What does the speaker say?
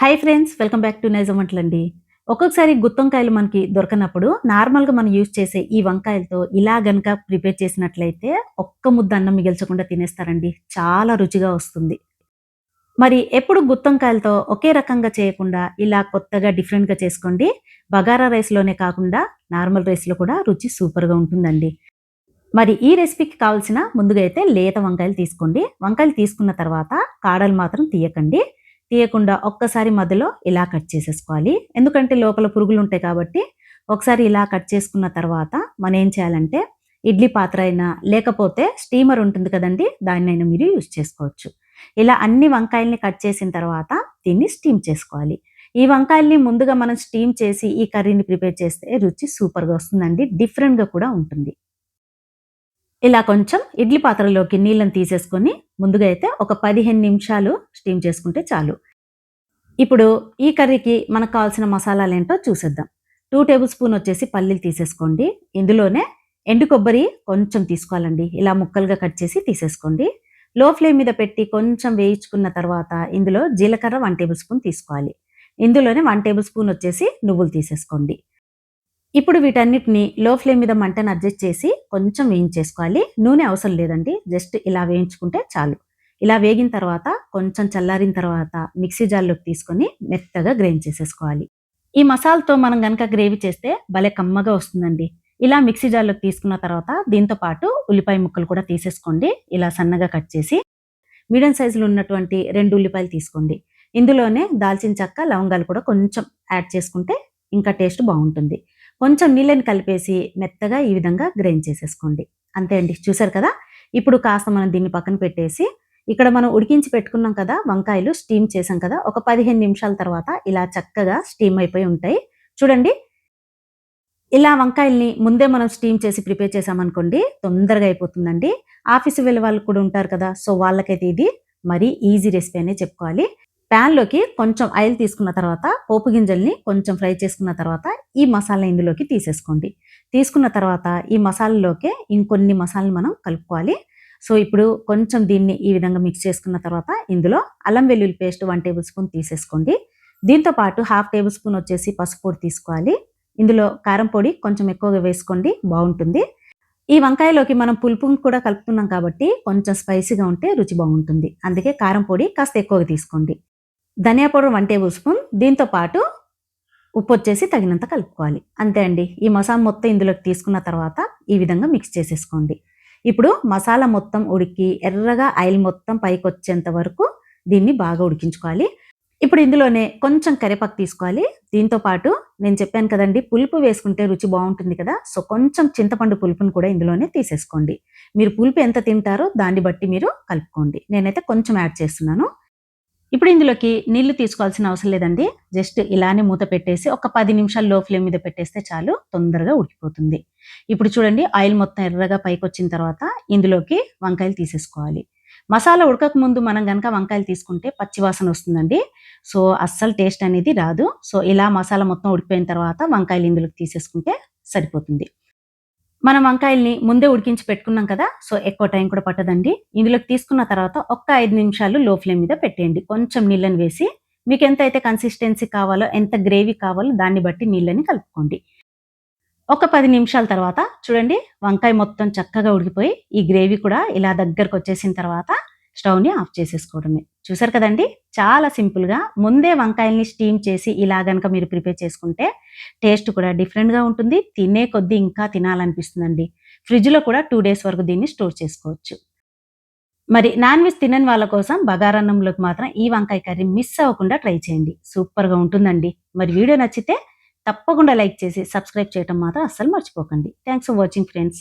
Hi friends, welcome back to Nizam వంటలండి. ఒక్కొక్కసారి గుత్తొంకాయలు మనకి దొరకనప్పుడు నార్మల్‌గా మనం యూజ్ చేసే ఈ వంకాయలతో ఇలా గనక ప్రిపేర్ చేసినట్లయితే ఒక్క ముద్ద అన్నం మిగల్చకుండా తినేస్తారండి. చాలా రుచిగా వస్తుంది. మరి ఎప్పుడు గుత్తొంకాయలతో ఒకే రకంగా చేయకుండా ఇలా కొత్తగా డిఫరెంట్‌గా చేసుకోండి. బగారా రైస్‌లోనే కాకుండా నార్మల్ రైస్‌లో కూడా రుచి సూపర్‌గా ఉంటుందండి. మరి ఈ రెసిపీకి కావాల్సిన ముందుగా అయితే లేత వంకాయలు తీసుకోండి. వంకాయలు తీసుకున్న తర్వాత కాడలు మాత్రం తీయకండి. తీయకుండా ఒక్కసారి మధ్యలో ఇలా కట్ చేసేసుకోవాలి. ఎందుకంటే లోపల పురుగులుంటాయి కాబట్టి ఒకసారి ఇలా కట్ చేసుకున్న తర్వాత మనం ఏం చేయాలంటే ఇడ్లీ పాత్ర అయినా లేకపోతే స్టీమర్ ఉంటుంది కదండీ! దాన్నైనా మీరు యూజ్ చేసుకోవచ్చు. ఇలా అన్ని వంకాయల్ని కట్ చేసిన తర్వాత దీన్ని స్టీమ్ చేసుకోవాలి. ఈ వంకాయల్ని ముందుగా మనం స్టీమ్ చేసి ఈ కర్రీని ప్రిపేర్ చేస్తే రుచి సూపర్‌గా వస్తుందండి. డిఫరెంట్‌గా కూడా ఉంటుంది. ఇలా కొంచెం ఇడ్లీ పాత్రలోకి నీళ్ళని తీసేసుకొని ముందుగా అయితే ఒక 15 నిమిషాలు స్టీమ్ చేసుకుంటే చాలు. ఇప్పుడు ఈ కర్రీకి మనకు కావాల్సిన మసాలాలేంటో చూసేద్దాం. 2 టేబుల్ స్పూన్ వచ్చేసి పల్లీలు తీసేసుకోండి. ఇందులోనే ఎండు కొబ్బరి కొంచెం తీసుకోవాలండి. ఇలా ముక్కలుగా కట్ చేసి తీసేసుకోండి. లో ఫ్లేమ్ మీద పెట్టి కొంచెం వేయించుకున్న తర్వాత ఇందులో జీలకర్ర 1 టేబుల్ స్పూన్ తీసుకోవాలి. ఇందులోనే 1 టేబుల్ స్పూన్ వచ్చేసి నువ్వులు తీసేసుకోండి. ఇప్పుడు వీటన్నిటిని లో ఫ్లేమ్ మీద మంటను అడ్జస్ట్ చేసి కొంచెం వేయించేసుకోవాలి. నూనె అవసరం లేదండి. జస్ట్ ఇలా వేయించుకుంటే చాలు. ఇలా వేగిన తర్వాత కొంచెం చల్లారిన తర్వాత మిక్సీ జార్‌లోకి తీసుకొని మెత్తగా గ్రైండ్ చేసేసుకోవాలి. ఈ మసాలాతో మనం గనక గ్రేవీ చేస్తే భలే కమ్మగా వస్తుందండి. ఇలా మిక్సీ జార్‌లోకి తీసుకున్న తర్వాత దీంతో పాటు ఉల్లిపాయ ముక్కలు కూడా తీసేసుకోండి. ఇలా సన్నగా కట్ చేసి మీడియం సైజులో ఉన్నటువంటి 2 ఉల్లిపాయలు తీసుకోండి. ఇందులోనే దాల్చిన చెక్క, లవంగాలు కూడా కొంచెం యాడ్ చేసుకుంటే ఇంకా టేస్ట్ బావుంటుంది. కొంచెం నీళ్ళని కలిపేసి మెత్తగా ఈ విధంగా గ్రైండ్ చేసేసుకోండి. అంతే అండి. చూసారు కదా! ఇప్పుడు కాస్త మనం దీన్ని పక్కన పెట్టేసి, ఇక్కడ మనం ఉడికించి పెట్టుకున్నాం కదా! వంకాయలు స్టీమ్ చేసాం కదా! ఒక 15 నిమిషాల తర్వాత ఇలా చక్కగా స్టీమ్ అయిపోయి ఉంటాయి. చూడండి. ఇలా వంకాయల్ని ముందే మనం స్టీమ్ చేసి ప్రిపేర్ చేశామనుకోండి, తొందరగా అయిపోతుందండి. ఆఫీస్‌కి వెళ్ళే వాళ్ళు కూడా ఉంటారు కదా! సో, వాళ్ళకైతే ఇది మరీ ఈజీ రెసిపీ అనే చెప్పుకోవాలి. ప్యాన్‌లోకి కొంచెం ఆయిల్ తీసుకున్న తర్వాత, పోపు గింజల్ని కొంచెం ఫ్రై చేసుకున్న తర్వాత, ఈ మసాలా ఇందులోకి తీసేసుకోండి. తీసుకున్న తర్వాత ఈ మసాలాలోకే ఇంకొన్ని మసాలాలు మనం కలుపుకోవాలి. సో, ఇప్పుడు కొంచెం దీన్ని ఈ విధంగా మిక్స్ చేసుకున్న తర్వాత, ఇందులో అల్లం వెల్లుల్లి పేస్ట్ 1 టేబుల్ స్పూన్ తీసేసుకోండి. దీంతో పాటు హాఫ్ టేబుల్ స్పూన్ వచ్చేసి పసుపు పొడి తీసుకోవాలి. ఇందులో కారం పొడి కొంచెం ఎక్కువగా వేసుకోండి, బావుంటుంది. ఈ వంకాయలోకి మనం పులుపుని కూడా కలుపుతున్నాం కాబట్టి కొంచెం స్పైసీగా ఉంటే రుచి బావుంటుంది. అందుకే కారం పొడి కాస్త ఎక్కువగా తీసుకోండి. ధనియా పౌడర్ 1 టేబుల్ స్పూన్, దీంతో పాటు ఉప్పొచ్చేసి తగినంత కలుపుకోవాలి. అంతే అండి. ఈ మసాలా మొత్తం ఇందులోకి తీసుకున్న తర్వాత ఈ విధంగా మిక్స్ చేసేసుకోండి. ఇప్పుడు మసాలా మొత్తం ఉడికి ఎర్రగా ఆయిల్ మొత్తం పైకొచ్చేంత వరకు దీన్ని బాగా ఉడికించుకోవాలి. ఇప్పుడు ఇందులోనే కొంచెం కరివేపాకు తీసుకోవాలి. దీంతో పాటు నేను చెప్పాను కదండీ! పులుపు వేసుకుంటే రుచి బావుంటుంది కదా! సో, కొంచెం చింతపండు పులుపుని కూడా ఇందులోనే తీసేసుకోండి. మీరు పులుపు ఎంత తింటారో దాన్ని బట్టి మీరు కలుపుకోండి. నేనైతే కొంచెం యాడ్ చేస్తున్నాను. ఇప్పుడు ఇందులోకి నీళ్లు తీసుకోవాల్సిన అవసరం లేదండి. జస్ట్ ఇలానే మూత పెట్టేసి ఒక 10 నిమిషాలు లో ఫ్లేమ్ మీద పెట్టేస్తే చాలు, తొందరగా ఉడికిపోతుంది. ఇప్పుడు చూడండి, ఆయిల్ మొత్తం ఎర్రగా పైకొచ్చిన తర్వాత ఇందులోకి వంకాయలు తీసేసుకోవాలి. మసాలా ఉడకక ముందు మనం గనక వంకాయలు తీసుకుంటే పచ్చి వాసన వస్తుందండి. సో, అస్సలు టేస్ట్ అనేది రాదు. సో, ఇలా మసాలా మొత్తం ఉడికిపోయిన తర్వాత వంకాయలు ఇందులోకి తీసేసుకుంటే సరిపోతుంది. మనం వంకాయల్ని ముందే ఉడికించి పెట్టుకున్నాం కదా! సో, ఎక్కువ టైం కూడా పట్టదండి. ఇందులోకి తీసుకున్న తర్వాత ఒక్క 5 నిమిషాలు లో ఫ్లేమ్ మీద పెట్టేయండి. కొంచెం నీళ్ళని వేసి మీకెంతైతే కన్సిస్టెన్సీ కావాలో, ఎంత గ్రేవీ కావాలో దాన్ని బట్టి నీళ్ళని కలుపుకోండి. ఒక 10 నిమిషాల తర్వాత చూడండి, వంకాయ మొత్తం చక్కగా ఉడికిపోయి ఈ గ్రేవీ కూడా ఇలా దగ్గరకొచ్చేసిన తర్వాత స్టవ్‌ని ఆఫ్ చేసేసుకోవడమే. చూసారు కదండీ! చాలా సింపుల్‌గా ముందే వంకాయల్ని స్టీమ్ చేసి ఇలా గనక మీరు ప్రిపేర్ చేసుకుంటే టేస్ట్ కూడా డిఫరెంట్‌గా ఉంటుంది. తినే కొద్దీ ఇంకా తినాలనిపిస్తుందండి. ఫ్రిడ్జ్‌లో కూడా 2 డేస్ వరకు దీన్ని స్టోర్ చేసుకోవచ్చు. మరి నాన్ వెజ్ తినని వాళ్ళ కోసం బగారన్నంలోకి మాత్రం ఈ వంకాయ కర్రీ మిస్ అవ్వకుండా ట్రై చేయండి. సూపర్‌గా ఉంటుందండి. మరి వీడియో నచ్చితే తప్పకుండా లైక్ చేసి సబ్స్క్రైబ్ చేయటం మాత్రం అస్సలు మర్చిపోకండి. Thanks for watching friends.